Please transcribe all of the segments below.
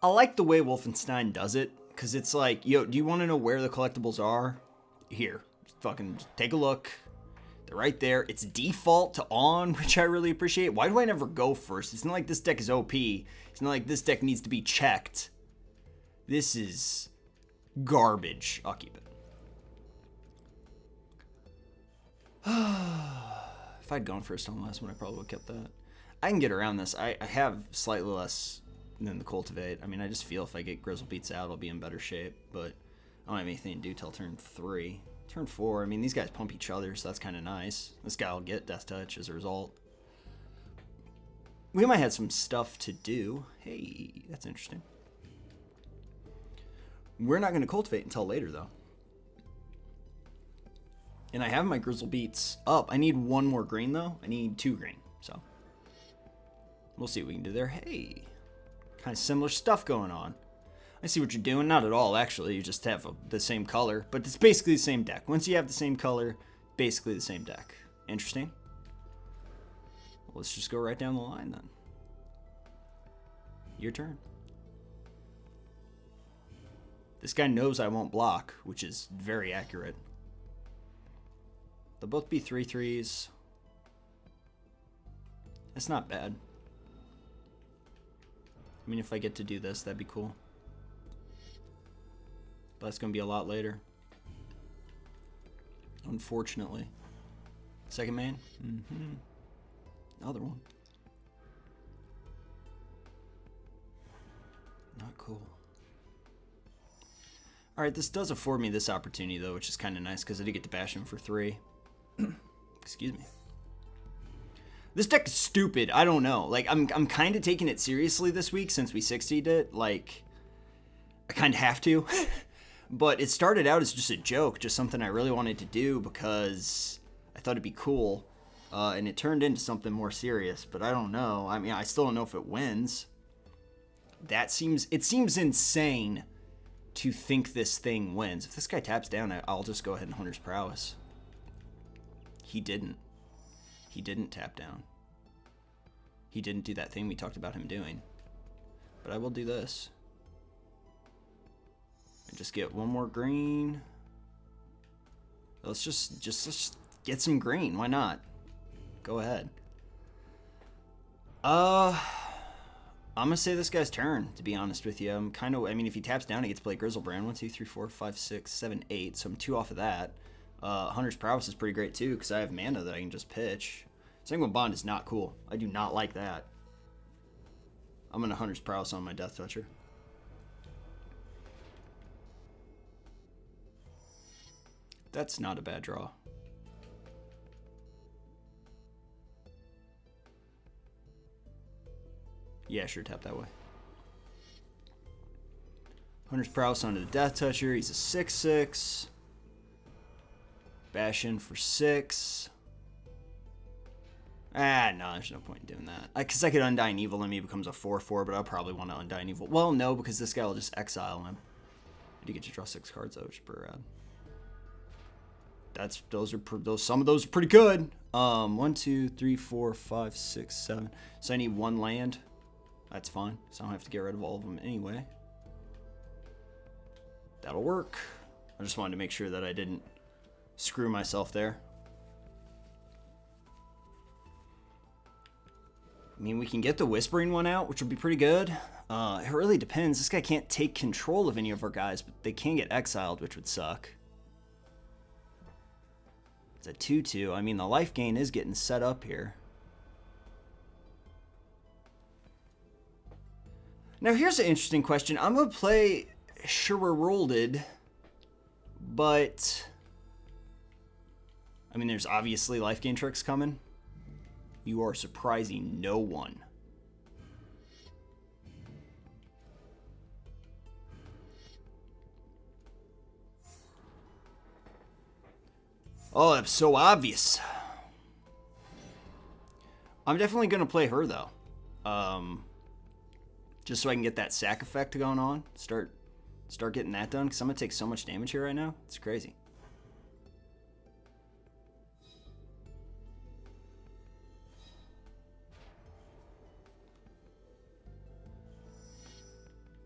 I like the way Wolfenstein does it, because it's like, yo, do you want to know where the collectibles are? Here, fucking take a look. They're right there. It's default to on, which I really appreciate. Why do I never go first? It's not like this deck is OP. It's not like this deck needs to be checked. This is garbage. I'll keep it. If I'd gone first on the last one, I probably would have kept that. I can get around this. I have slightly less than the Cultivate. I mean, I just feel if I get Grizzle Beats out, I'll be in better shape. But I don't have anything to do till turn 3. Turn 4, I mean, these guys pump each other, so that's kind of nice. This guy will get Deathtouch as a result. We might have some stuff to do. Hey, that's interesting. We're not going to Cultivate until later, though. And I have my Grizzle Beats up. I need one more green, though. I need 2 green, so we'll see what we can do there. Hey, kind of similar stuff going on. I see what you're doing. Not at all, actually. You just have the same color, but it's basically the same deck. Once you have the same color, basically the same deck. Interesting. Well, let's just go right down the line, then. Your turn. This guy knows I won't block, which is very accurate. They'll both be 3/3s. That's not bad. I mean, if I get to do this, that'd be cool. But that's going to be a lot later. Unfortunately. Second main? Mm-hmm. Another one. Not cool. Alright, this does afford me this opportunity, though, which is kind of nice, because I did get to bash him for 3. Excuse me. This deck is stupid. I don't know. Like, I'm kind of taking it seriously this week since we 60'd it. Like, I kind of have to. But it started out as just a joke, just something I really wanted to do because I thought it'd be cool. And it turned into something more serious, but I don't know. I mean, I still don't know if it wins. It seems insane to think this thing wins. If this guy taps down, I'll just go ahead and Hunter's Prowess. He didn't. He didn't tap down. He didn't do that thing we talked about him doing. But I will do this. And just get one more green. Let's just get some green. Why not? Go ahead. I'm gonna say this guy's turn, to be honest with you. I mean, if he taps down, he gets to play Grizzlebrand. 1, 2, 3, 4, 5, 6, 7, 8. So I'm 2 off of that. Hunter's Prowess is pretty great too, because I have mana that I can just pitch. Sanguine Bond is not cool. I do not like that. I'm gonna Hunter's Prowess on my Deathtoucher. That's not a bad draw. Yeah, sure, tap that way. Hunter's Prowess onto the Deathtoucher. He's a 6/6. Bash in for 6. No, there's no point in doing that. Because I could Undying Evil him, he becomes a 4/4, but I'll probably want to Undying Evil. Well, no, because this guy will just exile him. You get to draw 6 cards, though, which is pretty rad. Some of those are pretty good. 1, 2, 3, 4, 5, 6, 7. So I need 1 land. That's fine. So I don't have to get rid of all of them anyway. That'll work. I just wanted to make sure that I didn't screw myself there. I mean, we can get the Whispering one out, which would be pretty good. It really depends. This guy can't take control of any of our guys, but they can get exiled, which would suck. It's a 2/2. I mean, the life gain is getting set up here. Now, here's an interesting question. I'm going to play Sure We're Rolled, but I mean, there's obviously life gain tricks coming. You are surprising no one. Oh, that's so obvious. I'm definitely going to play her, though. Just so I can get that sack effect going on. Start getting that done, because I'm going to take so much damage here right now. It's crazy.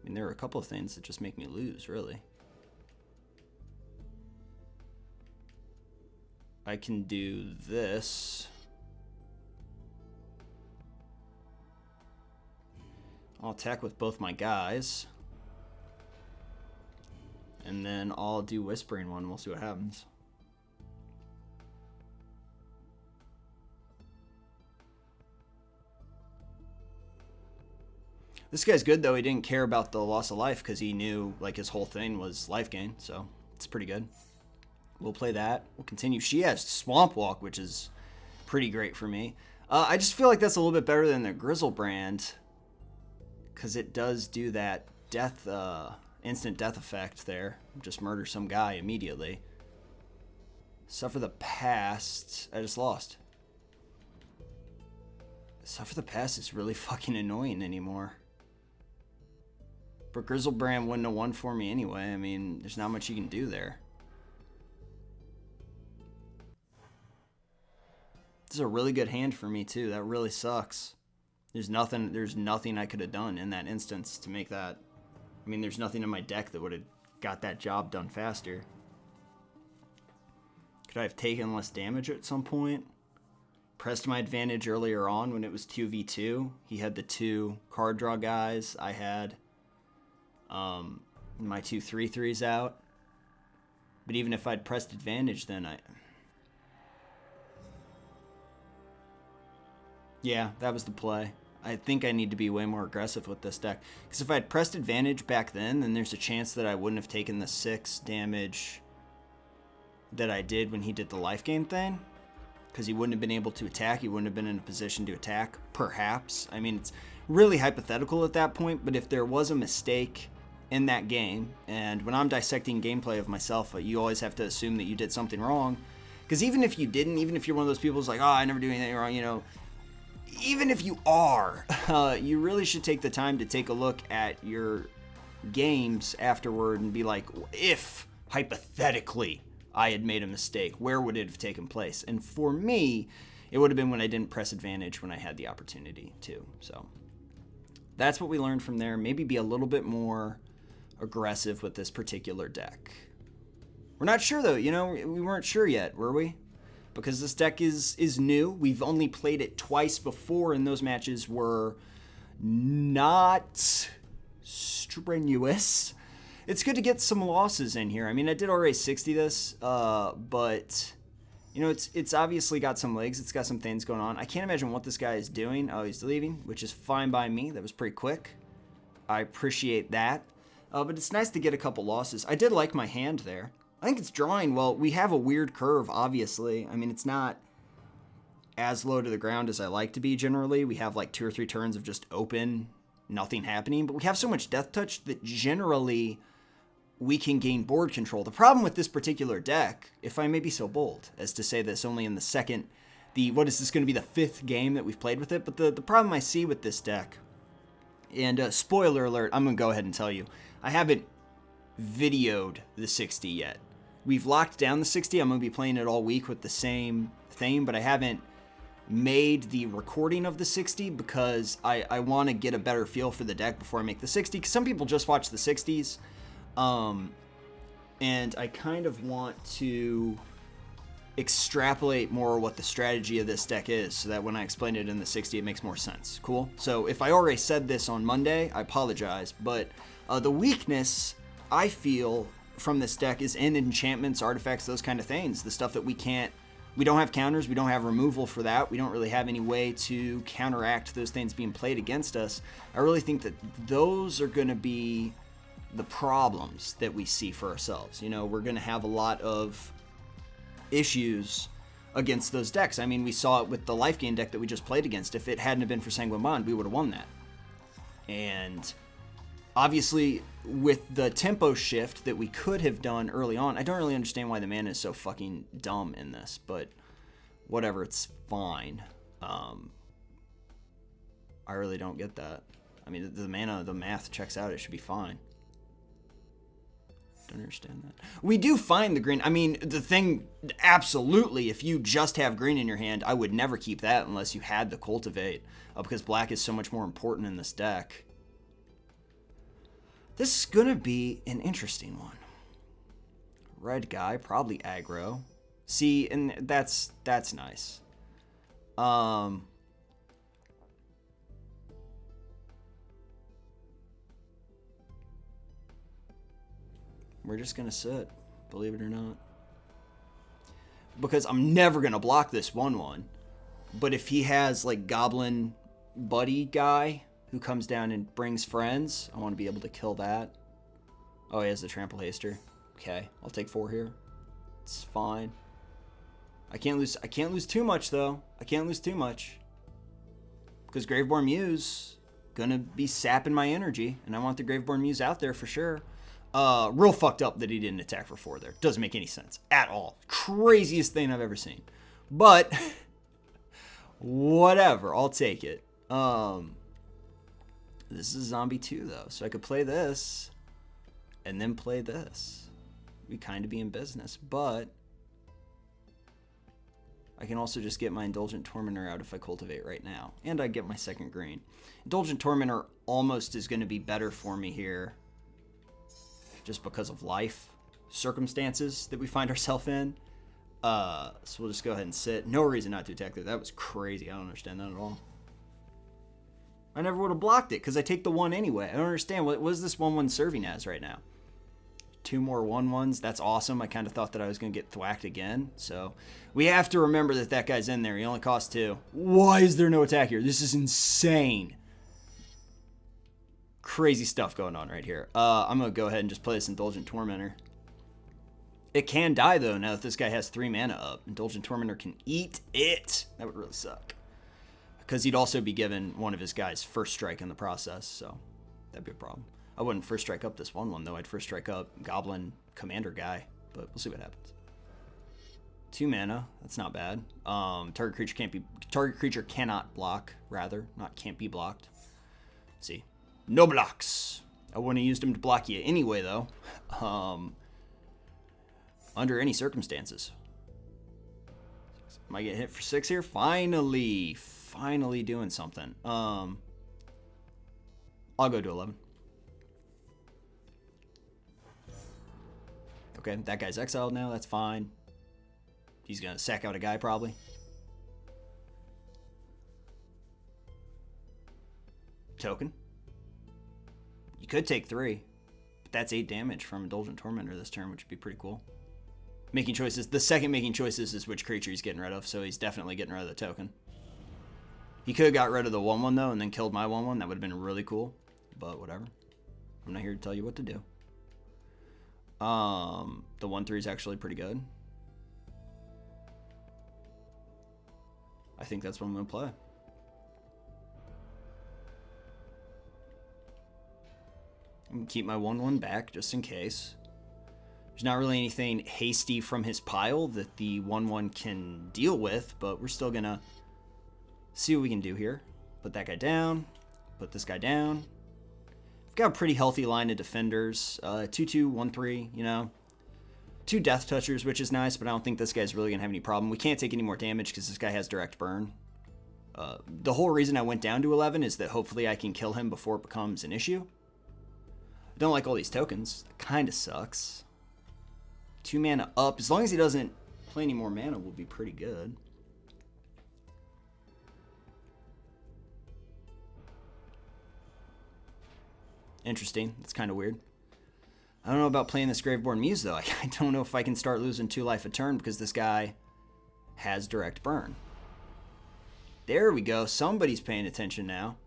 I mean, there are a couple of things that just make me lose, really. I can do this. I'll attack with both my guys. And then I'll do Whispering one. We'll see what happens. This guy's good, though. He didn't care about the loss of life because he knew, like, his whole thing was life gain. So it's pretty good. We'll play that. We'll continue. She has Swamp Walk, which is pretty great for me. I just feel like that's a little bit better than the Grizzlebrand, because it does do that death, instant death effect there. Just murder some guy immediately. Suffer the Past. I just lost. Suffer the Past is really fucking annoying anymore. But Grizzlebrand wouldn't have won for me anyway. I mean, there's not much you can do there. This is a really good hand for me too. That really sucks. There's nothing I could have done in that instance to make that. I mean, there's nothing in my deck that would have got that job done faster. Could I have taken less damage at some point? Pressed my advantage earlier on when it was 2v2. He had the 2 card draw guys. I had my 2 3/3s out. But even if I'd pressed advantage, then Yeah, that was the play. I think I need to be way more aggressive with this deck. Because if I had pressed advantage back then there's a chance that I wouldn't have taken the 6 damage that I did when he did the life gain thing. Because he wouldn't have been able to attack. He wouldn't have been in a position to attack, perhaps. I mean, it's really hypothetical at that point. But if there was a mistake in that game, and when I'm dissecting gameplay of myself, you always have to assume that you did something wrong. Because even if you didn't, even if you're one of those people who's like, oh, I never do anything wrong, you know, even if you are, you really should take the time to take a look at your games afterward and be like, if, hypothetically, I had made a mistake, where would it have taken place? And for me, it would have been when I didn't press advantage when I had the opportunity to. So that's what we learned from there. Maybe be a little bit more aggressive with this particular deck. We're not sure, though. You know, we weren't sure yet, were we? Because this deck is new. We've only played it twice before, and those matches were not strenuous. It's good to get some losses in here. I mean, I did already 60 this, but, you know, it's obviously got some legs. It's got some things going on. I can't imagine what this guy is doing. Oh, he's leaving, which is fine by me. That was pretty quick. I appreciate that. But it's nice to get a couple losses. I did like my hand there. I think it's drawing well. We have a weird curve, obviously. I mean, it's not as low to the ground as I like to be generally. We have like 2 or 3 turns of just open, nothing happening. But we have so much Deathtouch that generally we can gain board control. The problem with this particular deck, if I may be so bold as to say this only in the second, what is this going to be, the 5th game that we've played with it? But the problem I see with this deck, and spoiler alert, I'm going to go ahead and tell you, I haven't videoed the 60 yet. We've locked down the 60. I'm going to be playing it all week with the same thing, but I haven't made the recording of the 60 because I want to get a better feel for the deck before I make the 60, because some people just watch the 60s, and I kind of want to extrapolate more what the strategy of this deck is so that when I explain it in the 60 it makes more sense. Cool? So if I already said this on Monday, I apologize, but the weakness I feel from this deck is in enchantments, artifacts, those kind of things. The stuff that we don't have counters, we don't have removal for that, we don't really have any way to counteract those things being played against us. I really think that those are going to be the problems that we see for ourselves. You know, we're going to have a lot of issues against those decks. I mean, we saw it with the life gain deck that we just played against. If it hadn't have been for Sanguine Bond, we would have won that. And obviously, with the tempo shift that we could have done early on, I don't really understand why the mana is so fucking dumb in this, but whatever, it's fine. I really don't get that. I mean, the mana, the math checks out. It should be fine. Don't understand that. We do find the green. I mean, the thing, absolutely, if you just have green in your hand, I would never keep that unless you had the Cultivate, because black is so much more important in this deck. This is gonna be an interesting one. Red guy, probably aggro. See, and that's nice. We're just gonna sit, believe it or not. Because I'm never gonna block this 1/1. But if he has like Goblin Buddy guy who comes down and brings friends, I want to be able to kill that. Oh, he has the Trample Haster. Okay, I'll take 4 here. It's fine. I can't lose too much though. I can't lose too much. Because Graveborn Muse gonna be sapping my energy, and I want the Graveborn Muse out there for sure. Real fucked up that he didn't attack for 4 there. Doesn't make any sense at all. Craziest thing I've ever seen. But whatever, I'll take it. This is Zombie 2 though, so I could play this and then play this. We kind of be in business, but I can also just get my Indulgent Tormentor out if I cultivate right now, and I get my second green. Indulgent Tormentor almost is going to be better for me here, just because of life circumstances that we find ourselves in. So we'll just go ahead and sit. No reason not to attack there. That was crazy. I don't understand that at all. I never would have blocked it because I take the 1 anyway. I don't understand. What is this 1/1 serving as right now? 2 more 1/1s. That's awesome. I kind of thought that I was going to get thwacked again. So we have to remember that that guy's in there. He only costs 2. Why is there no attack here? This is insane. Crazy stuff going on right here. I'm going to go ahead and just play this Indulgent Tormentor. It can die, though, now that this guy has 3 mana up. Indulgent Tormentor can eat it. That would really suck. Because he'd also be given one of his guys first strike in the process, so that'd be a problem. I wouldn't first strike up this 1/1, though. I'd first strike up Goblin Commander guy, but we'll see what happens. 2 mana. That's not bad. Target creature cannot block, rather. Not can't be blocked. Let's see. No blocks. I wouldn't have used him to block you anyway, though. Under any circumstances. Might get hit for 6 here. Finally doing something. I'll go to 11. Okay, that guy's exiled now. That's fine. He's gonna sack out a guy probably. Token. You could take 3, but that's 8 damage from Indulgent Tormentor this turn, which would be pretty cool. Making choices. The second making choices is which creature he's getting rid of, so he's definitely getting rid of the token. He could have got rid of the 1/1 though, and then killed my 1/1. That would have been really cool, but whatever. I'm not here to tell you what to do. The 1/3 is actually pretty good. I think that's what I'm going to play. I'm going to keep my 1/1 back just in case. There's not really anything hasty from his pile that the 1/1 can deal with, but we're still going to see what we can do here. Put that guy down. Put this guy down. We've got a pretty healthy line of defenders. 2/2, 1/3, you know. 2 Deathtouchers, which is nice, but I don't think this guy's really going to have any problem. We can't take any more damage because this guy has direct burn. The whole reason I went down to 11 is that hopefully I can kill him before it becomes an issue. I don't like all these tokens. That kind of sucks. 2 mana up. As long as he doesn't play any more mana, we'll be pretty good. Interesting. That's kind of weird. I don't know about playing this Graveborn Muse, though. I don't know if I can start losing 2 life a turn because this guy has direct burn. There we go. Somebody's paying attention now.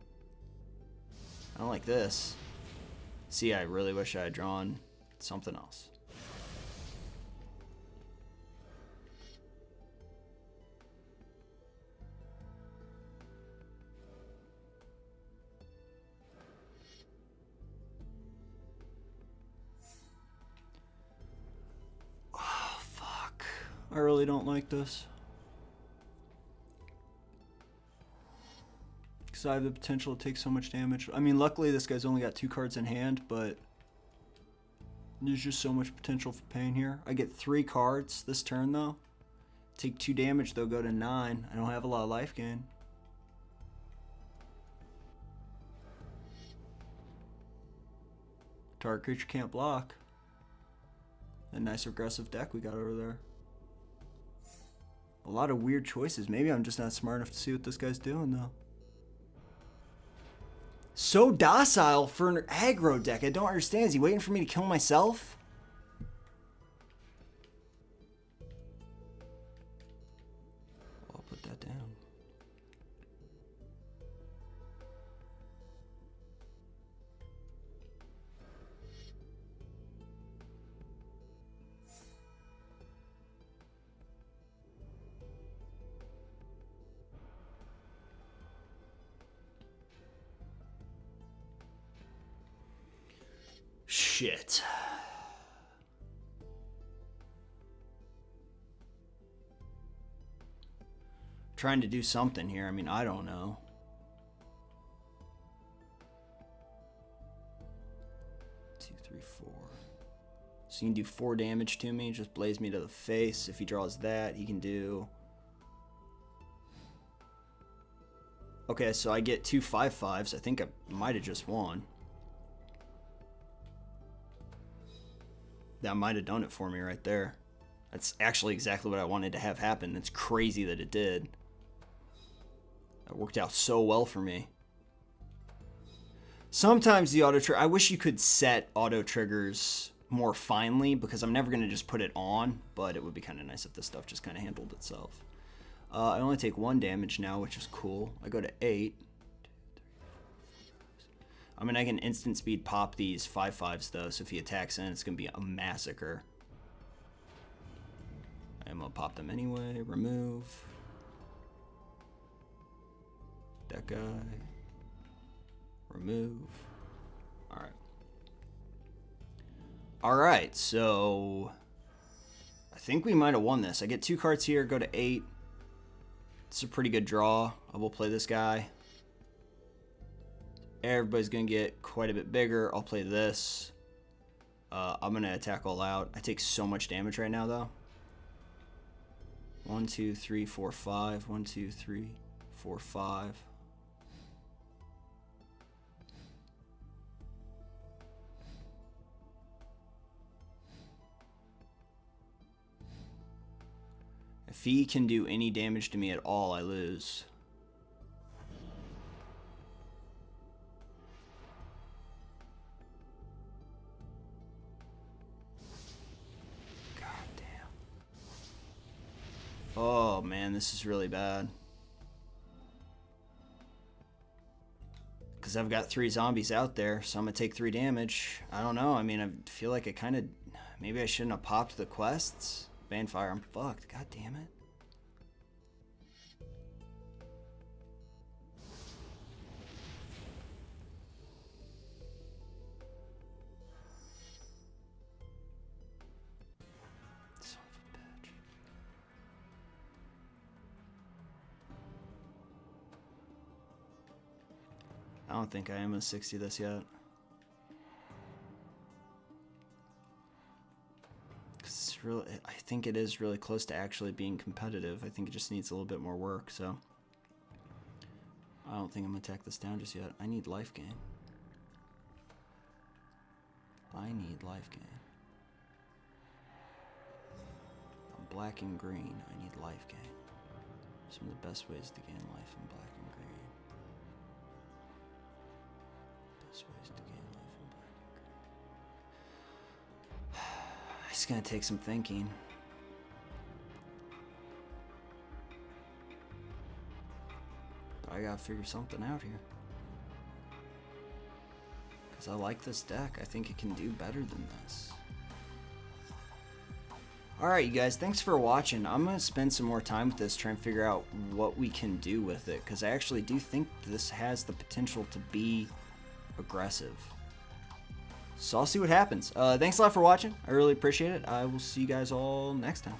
I don't like this. See, I really wish I had drawn something else. I really don't like this. Because I have the potential to take so much damage. I mean, luckily this guy's only got 2 cards in hand, but there's just so much potential for pain here. I get 3 cards this turn, though. Take 2 damage, they'll go to 9. I don't have a lot of life gain. Target creature can't block. A nice aggressive deck we got over there. A lot of weird choices. Maybe I'm just not smart enough to see what this guy's doing, though. So docile for an aggro deck. I don't understand. Is he waiting for me to kill myself? I'll put that down. Shit. Trying to do something here. I mean, I don't know. Two, three, four. So you can do 4 damage to me. Just blaze me to the face. If he draws that, he can do... Okay, so I get 2 5/5s. I think I might have just won. That might have done it for me right there. That's actually exactly what I wanted to have happen. It's crazy that it did. That worked out so well for me. Sometimes the auto trigger, I wish you could set auto triggers more finely, because I'm never going to just put it on, but it would be kind of nice if this stuff just kind of handled itself. I only take 1 damage now, which is cool. I go to 8. I mean, I can instant speed pop these 5/5s though, so if he attacks in, it's going to be a massacre. I'm going to pop them anyway. Remove. That guy. Remove. Alright. Alright, so... I think we might have won this. I get 2 cards here, go to 8. It's a pretty good draw. I will play this guy. Everybody's going to get quite a bit bigger. I'll play this. I'm going to attack all out. I take so much damage right now, though. 1, 2, 3, 4, 5. 1, 2, 3, 4, 5. If he can do any damage to me at all, I lose. Oh man, this is really bad. Because I've got 3 zombies out there, so I'm going to take 3 damage. I don't know, I mean, I feel like I kind of... Maybe I shouldn't have popped the quests. Banfire, I'm fucked. God damn it. I don't think I am going to 60 this yet. It's really, I think it is really close to actually being competitive. I think it just needs a little bit more work, so I don't think I'm going to tack this down just yet. I need life gain. I need life gain. I'm black and green. I need life gain. Some of the best ways to gain life in black and green. Ways to gain life in black and green. It's gonna take some thinking. But I gotta figure something out here. Because I like this deck. I think it can do better than this. Alright, you guys, thanks for watching. I'm going to spend some more time with this, trying to figure out what we can do with it. Because I actually do think this has the potential to be aggressive. So I'll see what happens. Thanks a lot for watching. I really appreciate it. I will see you guys all next time.